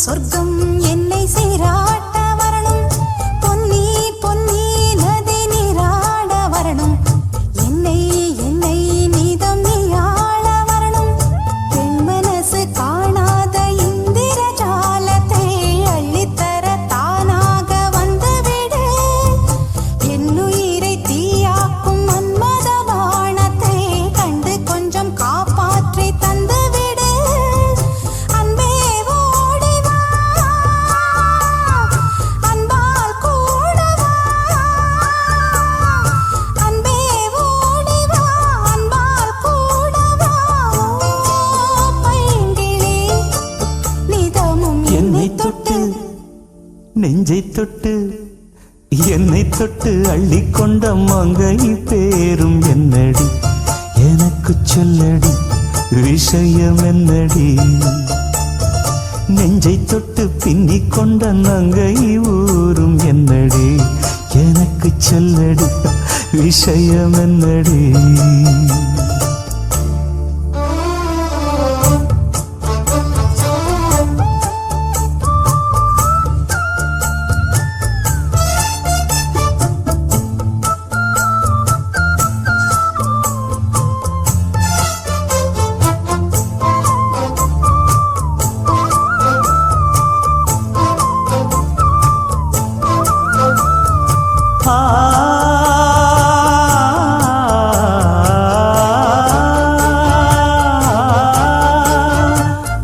சொர்க்கம் என்னை சீராட்ட வரணும், பொன்னி பொன்னி நதி நீராட வரணும், என்னை என்னை நீதம் நீயாள வரணும், பெண் மனசு காணாத இந்திர ஜாலத்தை அள்ளித்தர தானாக வந்துவிடு, என்னுயிரை தீயாக்கும் மன்மத வானத்தை கண்டு கொஞ்சம் காப்பாற்றி தந்துவிடு. அன்பே ஓடி வா, அன்பால் கூட வா, அன்பே ஓடி வா, அன்பால் கூட வா. ஓ பைங்கிளி, நிதமும் என்னை தொட்டு நெஞ்சை தொட்டு என்னை தொட்டு அள்ளிக்கொண்ட மங்கை பேரும் என்னடி, எனக்கு சொல்லடி விஷயம் என்னடி, நெஞ்சை தொட்டு பின்னிக் கொண்ட நங்கை ஊரும் என்னடி, எனக்கு சொல்லடி விஷயம் என்னடி.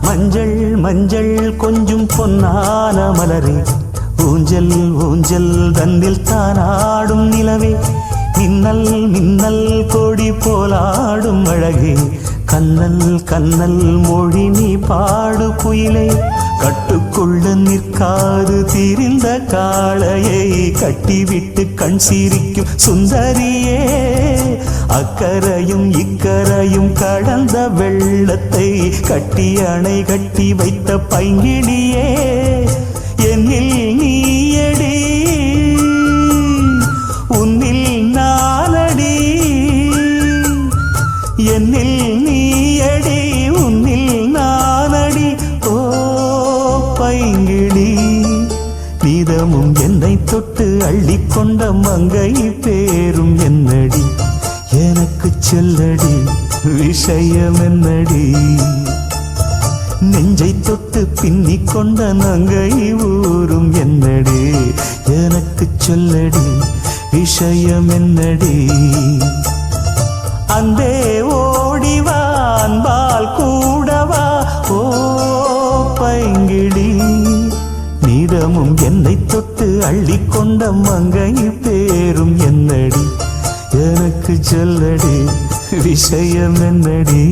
மஞ்சள் மஞ்சள் கொஞ்சம் பொன்னான மலரே, ஊஞ்சல் ஊஞ்சல் தன்னில் தானாடும் நிலவே, மின்னல் மின்னல் கொடி போலாடும் அழகே, கண்ணல் கண்ணல் மொழி நீ பாடு குயிலே, கட்டுக்குள்ள நிற்காது திரிந்த காளையை கட்டிவிட்டு கண் சிரிக்கும் சுந்தரியே, அக்கரையும் இக்கரையும் கடந்த வெள்ளத்தை கட்டி அணை கட்டி வைத்த பைங்கிளியே, என்னில் நீயடி உன்னில் நானடி, என்னில் நீயடி உன்னில் நானடி. ஓ பைங்கிளி, நீதமும் என்னை தொட்டு அள்ளிக்கொண்ட மங்கை பேரும் என்னடி, எனக்கு சொல்லடி விஷயம் என்னடி, நெஞ்சை தொட்டு பின்னிக் கொண்ட நங்கை ஊரும் என்னடி, எனக்கு சொல்லடி விஷயம் என்னடி. அன்பே ஓடிவா, அன்பால் கூடவா, ஓ பைங்கிளி, நீதமும் என்னை தொட்டு அள்ளிக்கொண்ட மங்கை பேரும் என்னடி, எனக்கு சொல்லடி விஷயம் என்னடி.